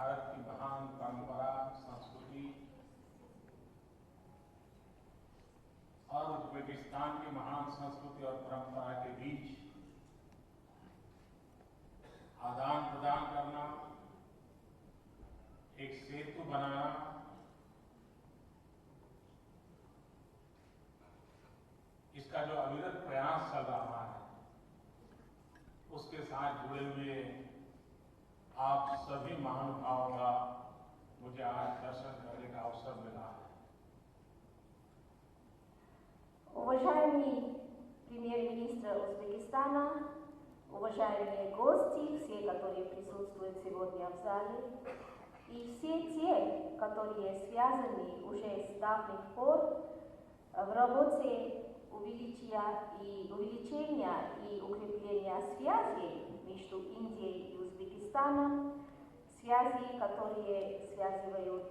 भारत की महान परंपरा, संस्कृति और उज्बेकिस्तान की महान संस्कृति और परंपरा के बीच आदान प्रदान करना, एक सेतु बनाना, इसका जो अविरत प्रयास चल रहा है, उसके साथ जुड़े हुए आप सभी महानुभावों का मुझे आज दर्शन करने का अवसर मिला है। Уважаемый премьер-министр Узбекистана, уважаемые гости, все, которые присутствуют сегодня в зале, и все те, которые связаны уже с давних пор в работе увеличения и укрепления связей между Индией и Узбекистаном, связи, которые связывают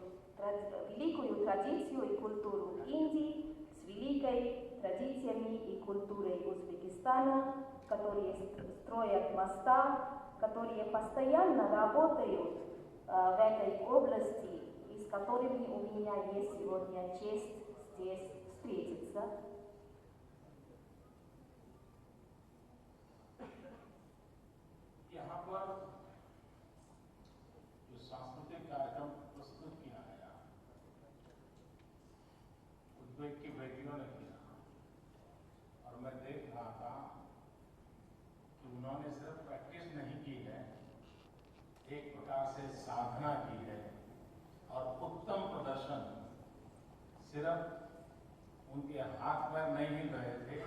великую традицию и культуру Индии с великой традициями и культурой Узбекистана, которые строят моста, которые постоянно работают в этой области, и с которыми у меня есть сегодня честь здесь встретиться. यहाँ पर जो सांस्कृतिक कार्यक्रम प्रस्तुत किया गया, उज्बेक की बेटियों ने किया, और मैं देख रहा था कि उन्होंने सिर्फ प्रैक्टिस नहीं की है, एक प्रकार से साधना की है, और उत्तम प्रदर्शन सिर्फ उनके हाथ पैर नहीं हिल रहे थे,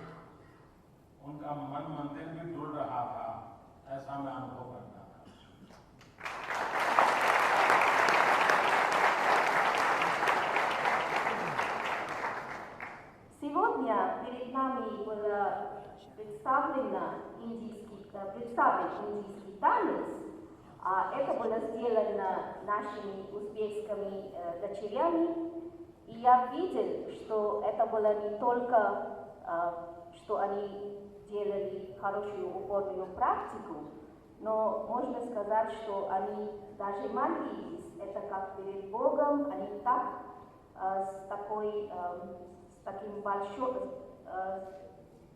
उनका मन मंदिर भी डुल रहा था, ऐसा मैं अनुभव करता था। Сегодня перед нами был представлен индийский танец. Это было сделано нашими узбекскими дочерями. И я видел, что это было не только, что они делали хорошую упорную практику, но можно сказать, что они даже молились. Это как перед Богом, они так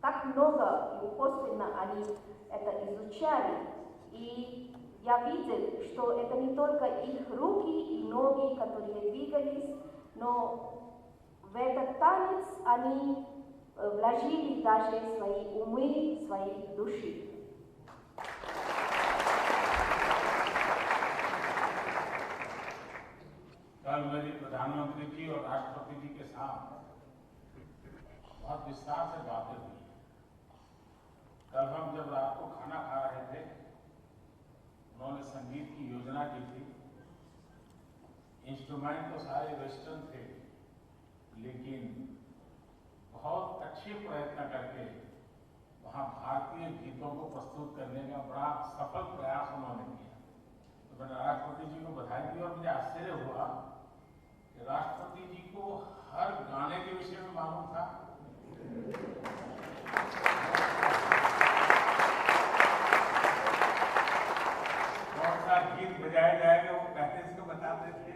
так много и упорственно они это изучали. И я видел, что это не только их руки и ноги, которые двигались, но в этот танец они вложили даже свои умы, свои души. कल मेरी प्रधानमंत्री जी और राष्ट्रपति जी के साथ बहुत विस्तार से बातें हुई। कल हम जब रात को खाना खा रहे थे, उन्होंने संगीत की योजना की थी। इंस्ट्रूमेंट तो सारे वेस्टर्न थे, लेकिन बहुत अच्छे प्रयत्न करके वहाँ भारतीय गीतों को प्रस्तुत करने का बड़ा सफल प्रयास उन्होंने किया। तो मैंने राष्ट्रपति जी को बधाई दी, और मुझे आश्चर्य हुआ कि राष्ट्रपति जी को हर गाने के विषय में मालूम था। कौन सा गीत बजाया जाएगा वो पहले से बताते थे।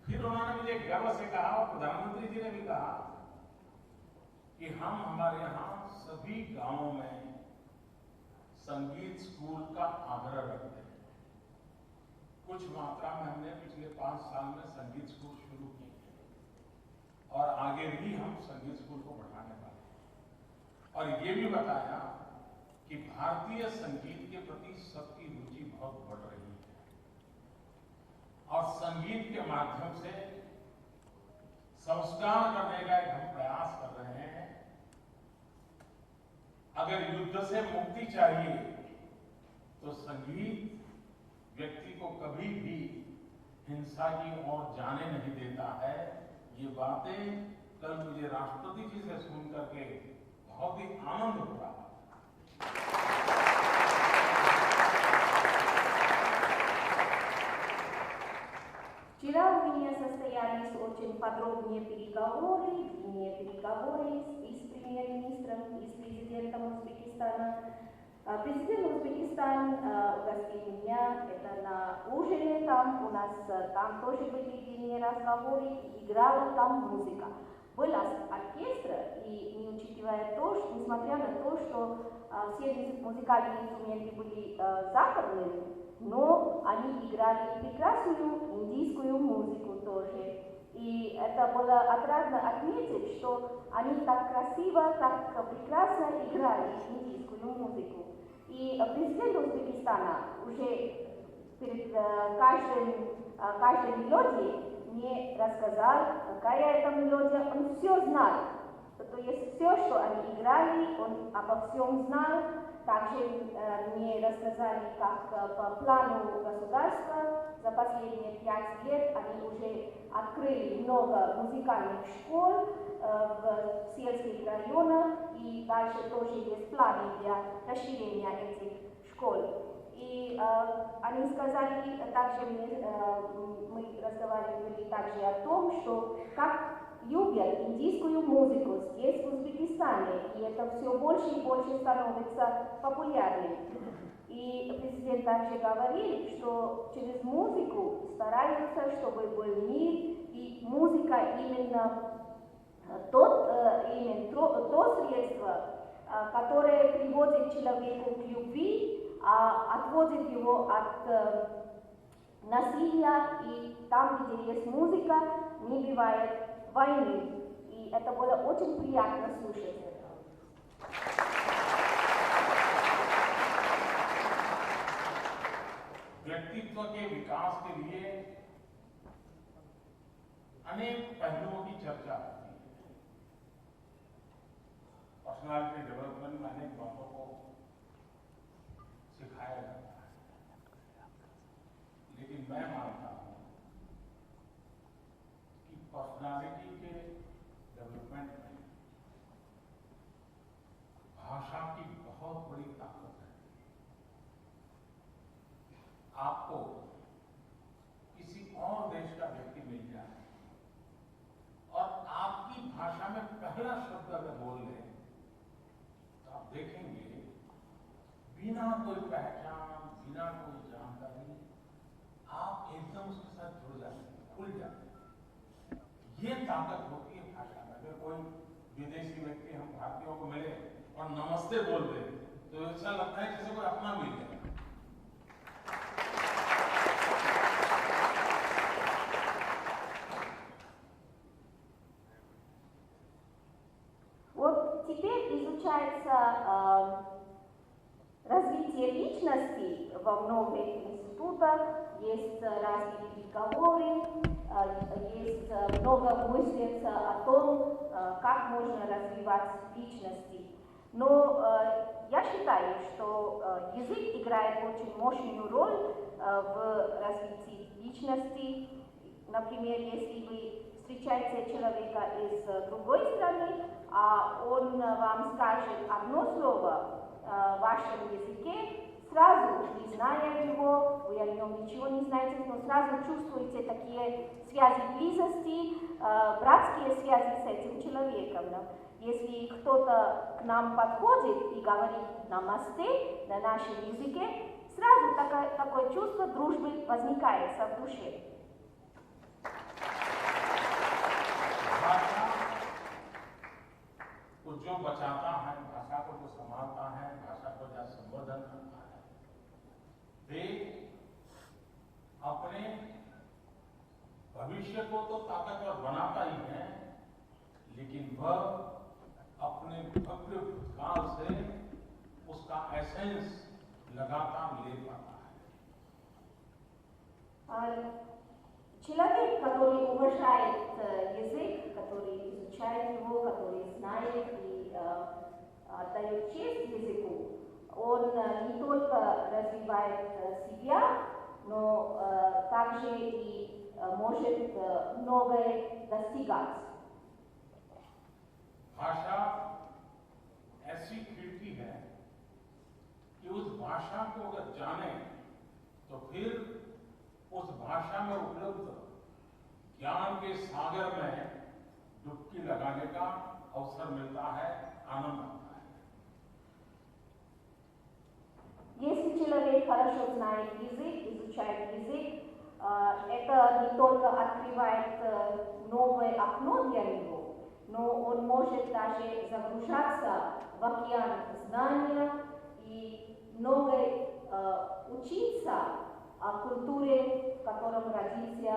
फिर उन्होंने मुझे गर्व से कहा, और प्रधानमंत्री जी ने भी कहा कि हम हमारे यहाँ सभी गांवों में संगीत स्कूल का आग्रह रखते हैं। कुछ मात्रा में हमने पिछले 5 साल में संगीत स्कूल शुरू किए हैं, और आगे भी हम संगीत स्कूल को बढ़ाने वाले हैं। और ये भी बताया कि भारतीय संगीत के प्रति सबकी रुचि बहुत बढ़ रही है, और संगीत के माध्यम से संस्कार करने का एक हम प्रयास कर रहे हैं। अगर युद्ध से मुक्ति चाहिए तो संगीत व्यक्ति को कभी भी हिंसा की ओर जाने नहीं देता है। ये बातें कल मुझे राष्ट्रपति जी से सुन करके बहुत ही आनंद हो रहा है। Вчера у меня состоялись очень подробные переговоры, длинные переговоры и с премьер-министром, и с президентом Узбекистана. Президент Узбекистана Узбекистан угостили меня, это на ужине, там у нас там тоже были длинные разговоры, и играла там музыка. Был оркестр, и не учитывая то, что, несмотря на то, что все музыкальные инструменты были западными, но они играли прекрасную индийскую музыку тоже. И это было отрадно отметить, что они так красиво, так прекрасно играли индийскую музыку. И президент Узбекистана уже перед каждой мелодией мне рассказал, какая это мелодия, он все знал. То есть все, что они играли, он обо всем знал. Также мне рассказали, как по плану государства за последние 5 лет они уже открыли много музыкальных школ в сельских районах, и дальше тоже есть планы для расширения этих школ. И они сказали, также мы разговаривали также о том, что как любят индийскую музыку здесь, в Узбекистане, и это все больше и больше становится популярным. И президент также говорил, что через музыку стараются, чтобы был мир, и музыка именно то средство, которое приводит человека к любви, отводит его от насилия, и там, где есть музыка, не бывает войны. И это было очень приятно слушать. व्यक्तित्व के विकास के लिए अनेक पहलुओं की चर्चा होती है। पर्सनालिटी डेवलपमेंट में अनेक बातों को सिखाया जाता है, लेकिन मैं मानता हूं कि पर्सनालिटी के डेवलपमेंट में भाषा की बहुत बड़ी ताकत है। आपको किसी और देश का व्यक्ति मिल जाए और आपकी भाषा में पहला शब्द अगर बोल ले, तो आप देखेंगे बिना कोई पहचान, बिना कोई जानकारी, आप एकदम उसके साथ जुड़ जाते हैं, खुल जाते हैं। ये ताकत होती है भाषा में। अगर कोई विदेशी व्यक्ति हम भारतीयों को मिले और नमस्ते बोल दे, तो ऐसा लगता है जैसे कोई अपना मिल गया। Вот теперь изучается развитие личности во многих институтах, есть разные переговоры, есть много мыслится о том, как можно развивать личности. Но я считаю, что язык играет очень мощную роль в развитии личности. Например, если вы встречаете человека из другой страны, а он вам скажет одно слово в вашем языке, сразу, не зная его, вы о нем ничего не знаете, но сразу чувствуете такие связи близости, братские связи с этим человеком. Если кто-то к нам подходит и говорит «намасте» на нашем языке, сразу такое чувство дружбы возникает в душе. तो जो बचाता है, भाषा को जो संभालता है, भाषा को जो संवर्धन करता है, वे अपने भविष्य को तो ताकतवर बनाता ही है, लेकिन वह अपने भव्य भूतकाल से उसका एसेंस लगातार ले पाता है। Человек, который уважает язык, который изучает его, который знает и отдает честь языку, он не только развивает себя, но также и может многое достигать. भाषा ऐसी खिड़की है कि उस भाषा को अगर जाने तो फिर उस भाषा में उपलब्ध ज्ञान के सागर में डुबकी लगाने का अवसर मिलता है, आनंद आता है। Если хорошо знает язык, изучает язык, это не только открывает новое окно для него, но он может даже загружаться в океан знания и много учиться о культуре, в котором родился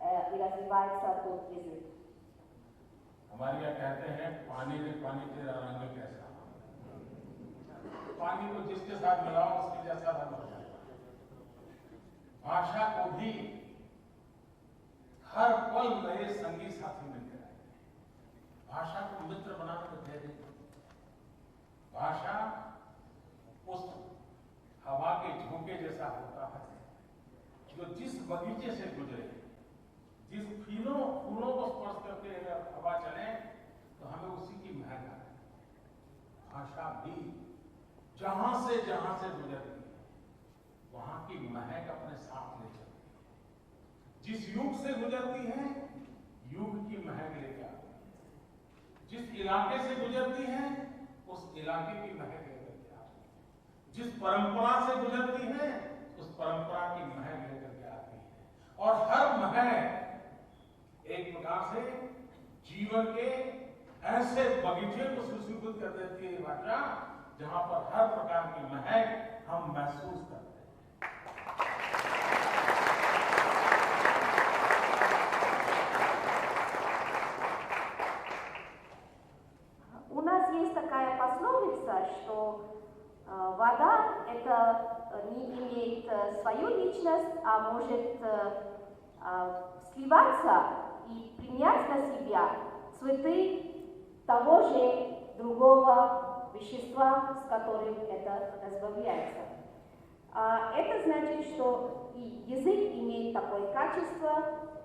и развивается тот язык. हमारे यहाँ कहते हैं पानी ने पानी तेरा रंग कैसा, पानी को जिसके साथ मिलाओ उसके जैसा रंग हो जाएगा। भाषा को भी हर पल नए संगी साथी मिलते रहते हैं। भाषा को मित्र बनाने में धैर्य नहीं। भाषा उस हवा के झोंके जैसा होता है जो जिस बगीचे से गुजरे, जिस फूलों को स्पर्श करके अगर हवा चले तो हमें उसी की महक आए। भाषा भी जहां से गुजरती है वहां की महक अपने साथ ले चलती है। जिस युग से गुजरती है युग की महक लेके आती है। जिस इलाके से गुजरती है उस इलाके की महक लेकर के आती है। जिस परंपरा से गुजरती है उस परंपरा की महक लेकर के आती है। और हर महक एक प्रकार से जीवन के ऐसे बगीचे को सुशोभित कर देती है भाषा, जहां पर हर प्रकार की महक हम महसूस करते हैं। У нас есть такая пословица, что вода это не имеет свою личность, а может сливаться и принять на себя цветы того же другого вещества, с которым это разбавляется. Это значит, что и язык имеет такое качество,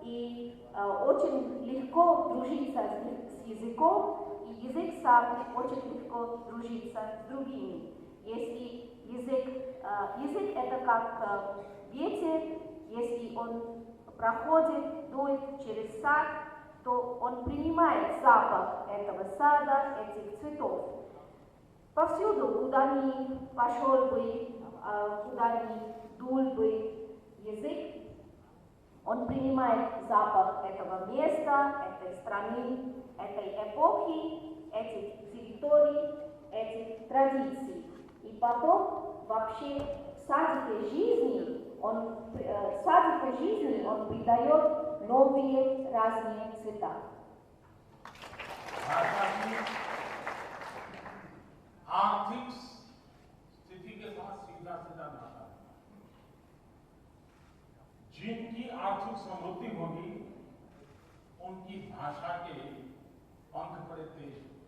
и очень легко дружиться с языком, и язык сам очень легко дружится с другими. Если язык это как ветер, если он проходит, дует через сад, то он принимает запах этого сада, этих цветов. Повсюду, куда ни пошел бы, куда ни дул бы язык, он принимает запах этого места, этой страны, этой эпохи, этих территорий, этих традиций. И потом вообще в садике жизни он придает новые разные цвета. आर्थिक स्थिति के साथ सीधा नाता है। जिनकी आर्थिक समृद्धि होगी उनकी भाषा के पंख बड़े तेज होंगे।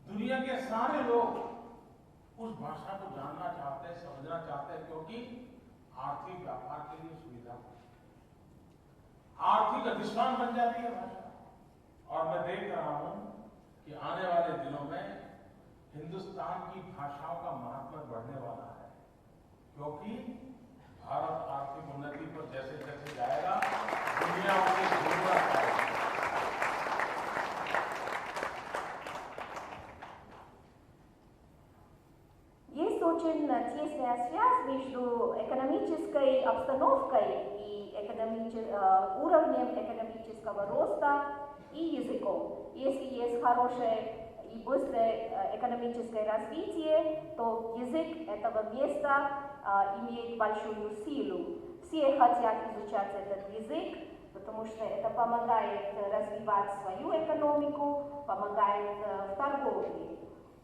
दुनिया के सारे लोग उस भाषा को जानना चाहते हैं, समझना चाहते हैं, क्योंकि आर्थिक व्यापार के लिए सुविधा, आर्थिक अधिष्ठान बन जाती है भाषा। और मैं देख रहा हूं कि आने वाले दिनों में हिंदुस्तान की भाषाओं का महत्व बढ़ने वाला है, क्योंकि भारत आर्थिक उन्नति पर जैसे जैसे जाएगा दुनिया उसे जरूरत है। Есть очень тесная связь между экономической обстановкой и уровнем экономического роста и языком. Если есть хорошее и быстрое экономическое развитие, то язык этого места имеет большую силу. Все хотят изучать этот язык, потому что это помогает развивать свою экономику, помогает в торговле.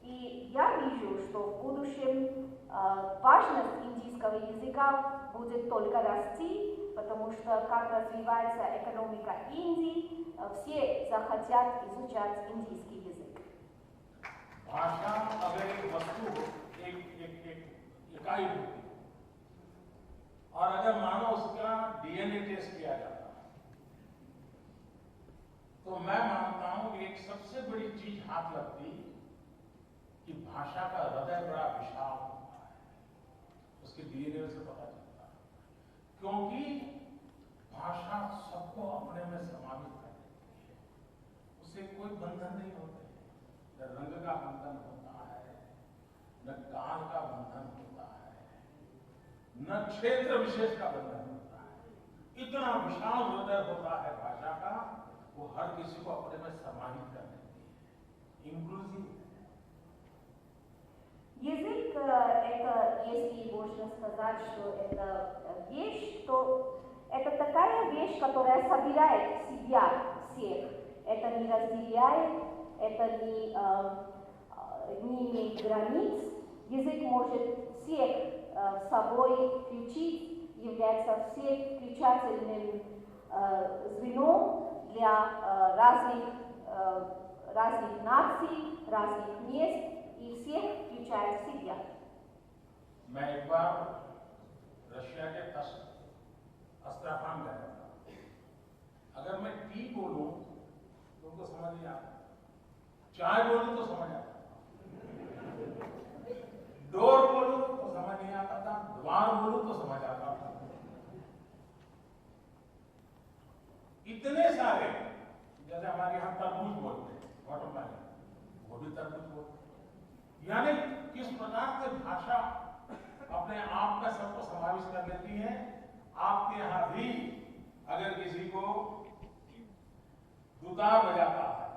И я вижу, что в будущем важность индийского языка будет только расти, потому что как развивается экономика Индии, все захотят изучать индийский язык. भाषा अगर एक वस्तु एक इकाई होती और अगर मानो उसका डीएनए टेस्ट किया जाता, तो मैं मानता हूं कि एक सबसे बड़ी चीज हाथ लगती कि भाषा का हृदय बड़ा विशाल होता है, उसके डीएनए से पता चलता है, क्योंकि भाषा सबको अपने में समावित कर देती है, उससे कोई बंधन नहीं होते, न रंग का बंधन होता है, न काल का न क्षेत्र विशेष का बंधन होता है। इतना विशाल हृदय होता है भाषा का, वो हर किसी को अपने में समाहित कर देती है, इंक्लूसिव। Язык это, если можно сказать, что это вещь, то это такая вещь, которая собирает в себя всех. Это не разделяет, это не имеет границ. Язык может всех с собой включить, является всех-включательным звеном для разных наций, разных мест, и всех включает в себя. मैं एक बार रशिया के अस्ट्राखान गया था। अगर मैं टी बोलूं तो उनको समझ नहीं आता, चाय बोलूं तो समझ आता, डोर बोलूं तो समझ नहीं आता था, द्वार बोलूं तो समझ आता था। इतने सारे, जैसे हमारे यहाँ तरबूज बोलते हैं, वाटरमेलन, वो भी तरबूज बोलते हैं। यानी किस प्रकार से भाषा अपने आप में सबको समाविष्ट कर लेती है। आपके यहां भी अगर किसी को दुतार बजाता है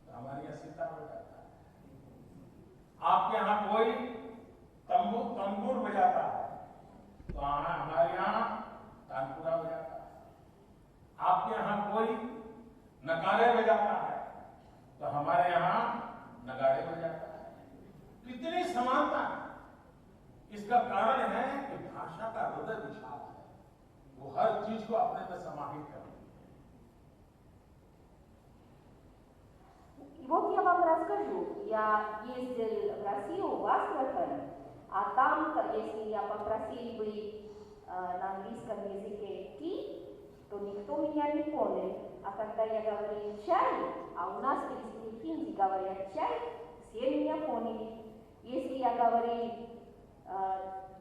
तो हमारे यहां सितार बजाता है। आपके यहां कोई तंबूर बजाता है तो हमारे यहां तानपुरा बजाता है। आपके यहां कोई नगाड़े बजाता है तो हमारे यहां नगाड़े बजाता है। कितनी समानता है। इसका कारण है कि भाषा का हृदय विशाल है, वो हर चीज को अपने में समाहित करती है। И вот я вам расскажу. Я ездил в Россию, в Астрахань, а там, если я попросил бы на английском языке «ти», то никто меня не понял. А когда я говорил «чай», а у нас в языке хинди говорят «чай», все меня поняли. Если я говорил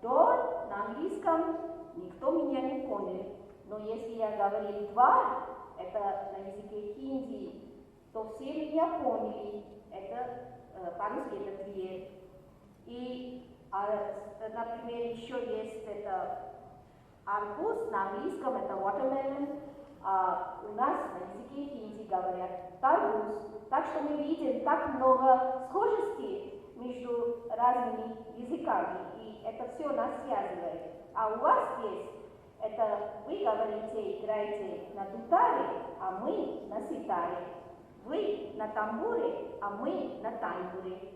«дор» на английском, никто меня не понял. Но если я говорил «двор», это на языке хинди, то все меня поняли. Это по-русски это «дверь». И, например, еще есть это арбуз, на английском это watermelon, а у нас на языке хинди говорят «тарбуз». Так что мы видим так много схожестей между разными языками, и это все нас связывает. А у вас есть, это вы говорите, играете на дутаре, а мы на ситаре. Вы на тамбуре, а мы на тамбуре.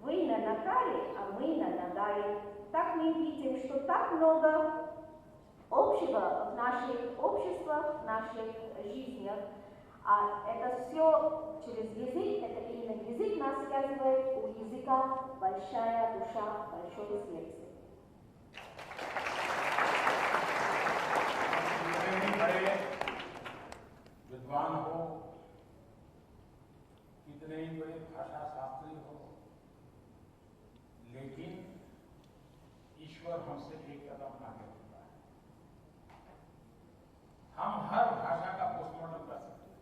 Вы на накаре, а мы на нагаре. Так мы видим, что так много общего в наших обществах, в наших жизнях. А это все через язык, это именно язык нас связывает, у языка большая душа, большое сердце. कितने बड़े विद्वान हो, कितने ही बड़े भाषा शास्त्री हो, लेकिन ईश्वर हमसे एक कदम आगे होता है। हम हर भाषा का पोस्टमार्टम कर सकते हैं,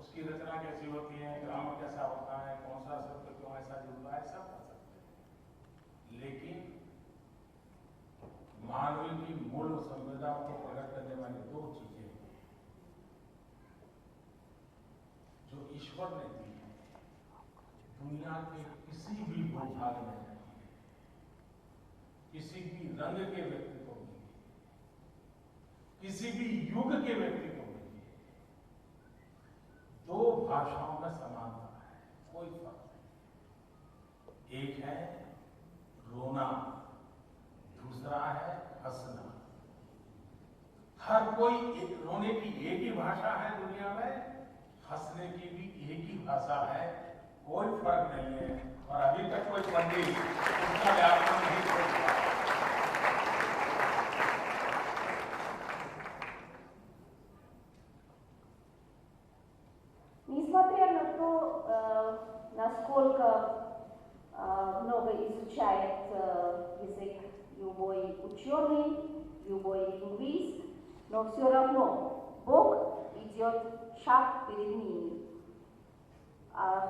उसकी रचना कैसी होती है, ग्रामर कैसा होता है, कौन सा शब्द क्यों ऐसा जुड़ता है, सब कर सकते हैं। लेकिन मानवीय की मूल संवेदनाओं को प्रकट करने वाली दो चीजें जो ईश्वर ने दी है, दुनिया के किसी भी भूभाग में नहीं है, किसी भी रंग के व्यक्ति को नहीं है, किसी भी युग के व्यक्ति को नहीं है। दो भाषाओं में समानता है, कोई फर्क नहीं। एक है रोना, दूसरा है हंसना। हर कोई रोने की एक ही भाषा है दुनिया में, हंसने की भी एक ही भाषा है, कोई फर्क नहीं है। और अभी तक कोई पंडित उसका व्याकरण नहीं खोज पाया। Несмотря на то, насколько много изучает язык любой ученый, любой лингвист, но все равно Бог идет шаг перед ними.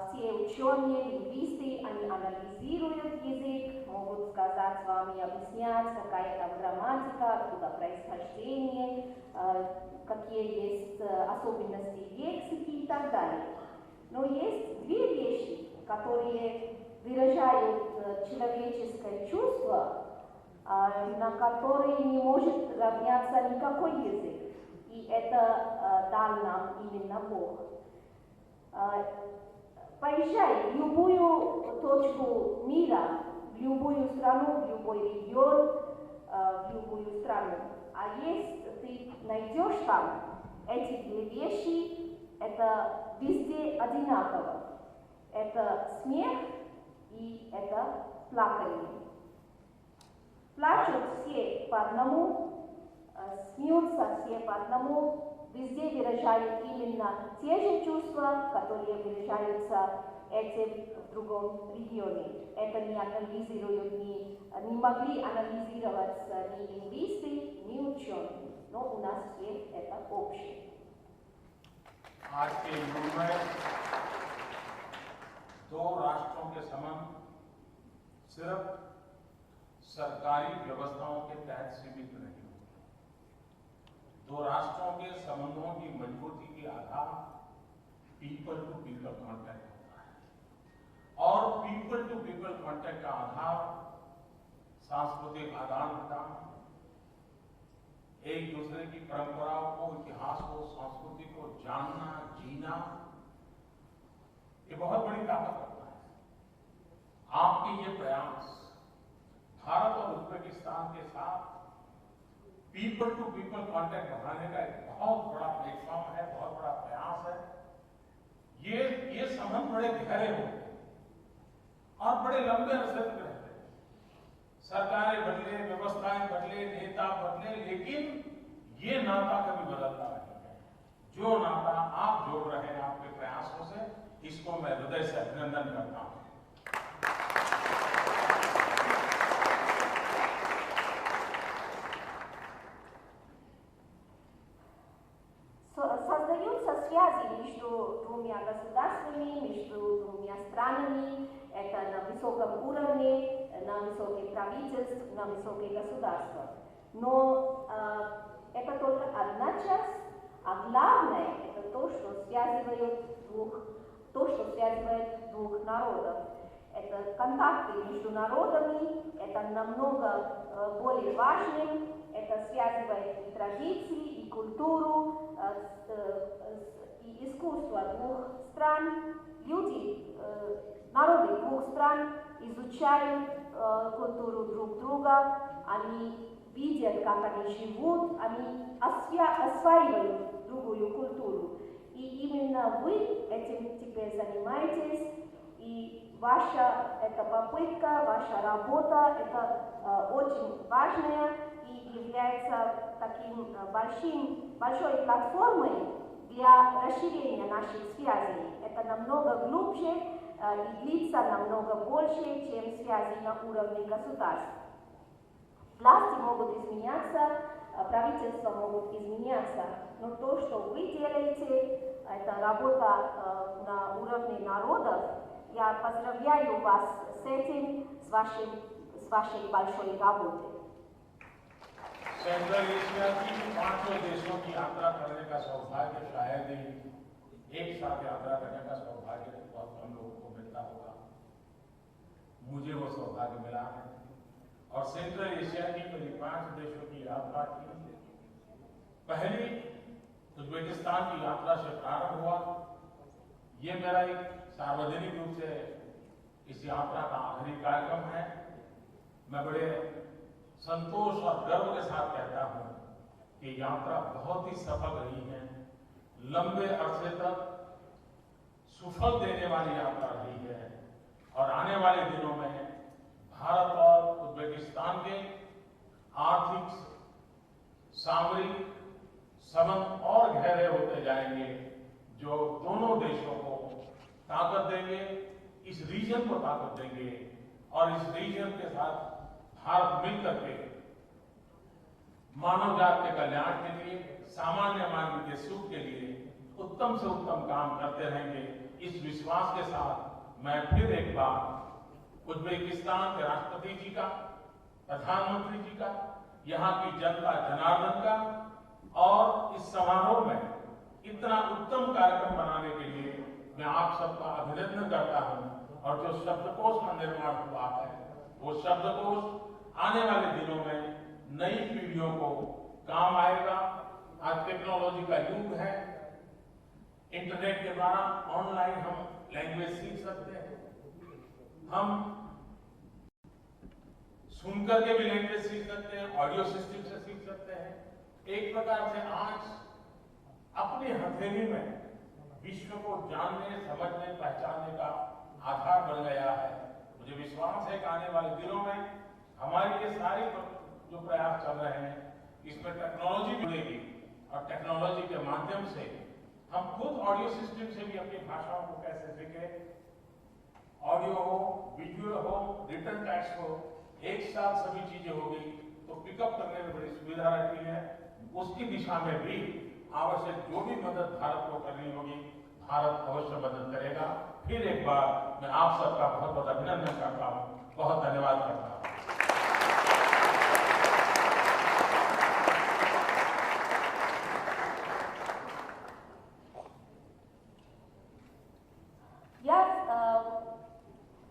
Все ученые, лингвисты, они анализируют язык, могут сказать вам и объяснять, какая там грамматика, откуда происхождение, какие есть особенности лексики и так далее. Но есть две вещи, которые выражают человеческое чувство, на которые не может равняться никакой язык. И это дал нам именно Бог. Поезжай в любую точку мира, в любую страну, в любой регион, в любую страну. А если ты найдешь там эти две вещи, это везде одинаково. Это смех и это плакание. Плачут все по одному, смеются все по одному, везде выражают именно те же чувства, которые выражаются этим в другом регионе. Это не анализируют, не могли анализировать ни лингвисты, ни ученые, но у нас все это общее. आज के युग में दो राष्ट्रों के संबंध सिर्फ सरकारी व्यवस्थाओं के तहत सीमित नहीं होते। दो राष्ट्रों के संबंधों की मजबूती के आधार पीपल टू पीपल कांटेक्ट होता है और पीपल टू पीपल कांटेक्ट का आधार सांस्कृतिक आदान प्रदान, एक दूसरे की परंपराओं को, इतिहास को, संस्कृति को जानना, जीना, ये बहुत बड़ी ताकत रखता है। आपके ये प्रयास भारत और उज्बेकिस्तान के साथ पीपल टू पीपल कांटेक्ट बढ़ाने का एक बहुत बड़ा प्लेटफॉर्म है, बहुत बड़ा प्रयास है। ये संबंध बड़े गहरे होते हैं और बड़े लंबे अरसे तक रहते हैं। सरकारें बदले, व्यवस्थाएं बदले, नेता बदले, लेकिन ये नाता कभी बदलता नहीं है। जो नाता आप जोड़ रहे हैं आपके प्रयासों से, इसको मैं हृदय से अभिनंदन करता हूं। Создаются связи между двумя государствами, между двумя странами, это на высоком уровне, на высоких правительств, на высоких государствах. Но это только одна часть, а главное это то, что связывает двух народов. Это контакты между народами, это намного более важным, это связывает и традиции, и культуру, и искусство двух стран. Люди, народы двух стран изучают культуру друг друга, они видят, как они живут, они осваивают другую культуру. И именно вы этим теперь занимаетесь, и ваша эта попытка, ваша работа, это очень важная и является таким большой платформой для расширения наших связей. Это намного глубже и длится намного больше, чем связи на уровне государств. Власти могут изменяться, правительства могут изменяться, но то, что вы делаете, это работа на уровне народов. Я поздравляю вас с этим, с вашей большой работой. सेंट्रल एशिया की 5 देशों की यात्रा करने का सौभाग्य शायद ही एक साथ यात्रा करने का सौभाग्य बहुत कम लोगों को मिलता होगा। मुझे वो सौभाग्य मिला है और सेंट्रल एशिया की करीब 5 देशों की यात्रा की पहली उज्बेकिस्तान की यात्रा से प्रारंभ हुआ। ये मेरा एक सार्वजनिक रूप से इस यात्रा का आखिरी कार्यक्रम है। मैं बड़े संतोष और गर्व के साथ कहता हूं कि यात्रा बहुत ही सफल रही है, लंबे अरसे तक सुफल देने वाली यात्रा रही है और आने वाले दिनों में भारत और उज्बेकिस्तान के आर्थिक, सामरिक संबंध और गहरे होते जाएंगे, जो दोनों देशों को ताकत देंगे, इस रीजन को ताकत देंगे और इस रीजन के साथ भारत मिलकर के मानव जाति के कल्याण के लिए, सामान्य मानव के सुख के लिए उत्तम से उत्तम काम करते रहेंगे। इस विश्वास के साथ मैं फिर एक बार उज्बेकिस्तान के राष्ट्रपति जी का, प्रधानमंत्री जी का, यहाँ की जनता जनार्दन का, और इस समारोह में इतना उत्तम कार्यक्रम बनाने के लिए मैं आप सबका अभिनंदन करता हूं। और जो शब्दकोश का निर्माण हुआ है, वो शब्दकोश आने वाले दिनों में नई पीढ़ियों को काम आएगा। आज टेक्नोलॉजी का युग है, इंटरनेट के द्वारा ऑनलाइन हम लैंग्वेज सीख सकते हैं, हम सुनकर के भी लैंग्वेज सीख सकते हैं, ऑडियो सिस्टम से सीख सकते हैं। एक प्रकार से आज अपनी हथेली में विश्व को जानने, समझने, पहचानने का आधार बन गया है। मुझे विश्वास है कि आने वाले दिनों में हमारे ये सारे जो प्रयास चल रहे हैं, इसमें टेक्नोलॉजी जुड़ेगी और टेक्नोलॉजी के माध्यम से हम खुद ऑडियो सिस्टम से भी अपनी भाषाओं को कैसे सीखें, ऑडियो हो, विजुअल हो, रिटन टेक्स्ट हो, एक साथ सभी चीजें होगी तो पिकअप करने में बड़ी सुविधा रहती है। उसकी दिशा में भी आवश्यक जो भी मदद भारत को करनी होगी, भारत अवश्य मदद करेगा। फिर एक बार मैं आप सबका बहुत बहुत अभिनंदन करता हूं, बहुत धन्यवाद करता हूं।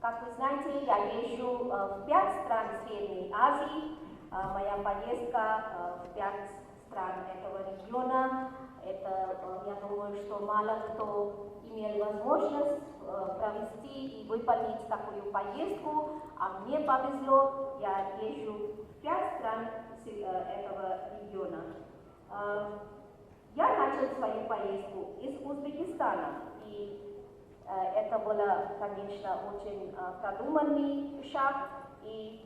Как вы знаете, я езжу в 5 стран Средней Азии. Моя поездка в 5 стран этого региона. Это, я думаю, что мало кто имел возможность провести и выполнить такую поездку, а мне повезло, я езжу в 5 стран этого региона. Я начал свою поездку из Узбекистана, и это было, конечно, очень продуманный шаг, и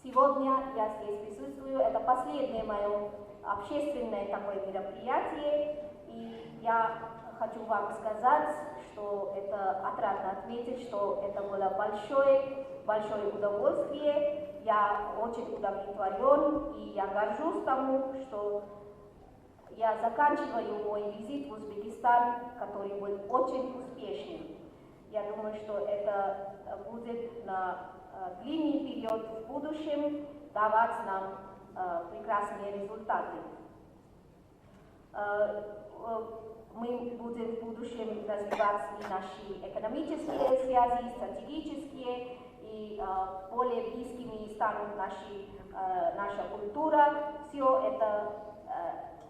сегодня я здесь присутствую. Это последнее мое общественное такое мероприятие, и я хочу вам сказать, что это отрадно отметить, что это было большое удовольствие. Я очень удовлетворен, и я горжусь тому, что я заканчиваю мой визит в Узбекистан, который был очень успешным. Я думаю, что это будет на длинный период в будущем давать нам прекрасные результаты. Мы будем в будущем развивать и наши экономические связи, стратегические, и более близкими станут наша культура. Все это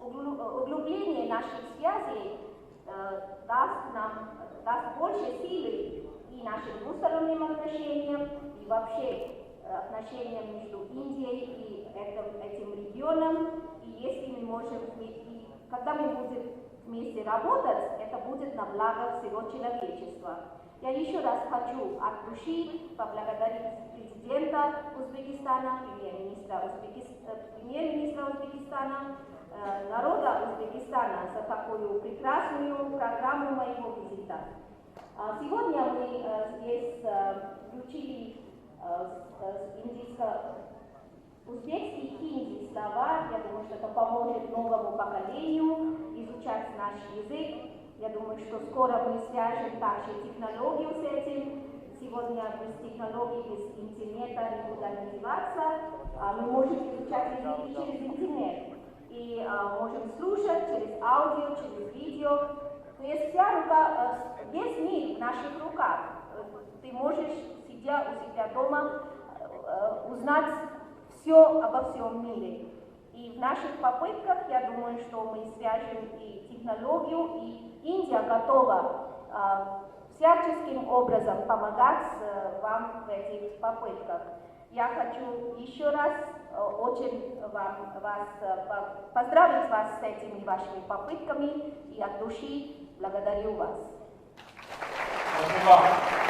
углубление наших связей даст больше силы и нашим двусторонним отношениям, и вообще отношениям между Индией и этим регионом. И если мы можем, и когда мы будем вместе работать, это будет на благо всего человечества. Я еще раз хочу от души поблагодарить президента Узбекистана, премьер-министра Узбекистана, народа Узбекистана за такую прекрасную программу моего визита. Сегодня мы здесь включили узбекский хинди слова. Я думаю, что это поможет новому поколению изучать наш язык. Я думаю, что скоро мы свяжем также технологию с этим. Сегодня без технологий, без интернета никуда не деваться. Мы можем изучать язык через интернет. И можем слушать через аудио, через видео. То есть весь мир в наших руках. Ты можешь, сидя у себя дома, узнать все обо всем мире. И в наших попытках, я думаю, что мы свяжем и технологию, и Индия готова всяческим образом помогать вам в этих попытках. Я хочу еще раз очень поздравить вас с этими вашими попытками и от души благодарю вас. Спасибо.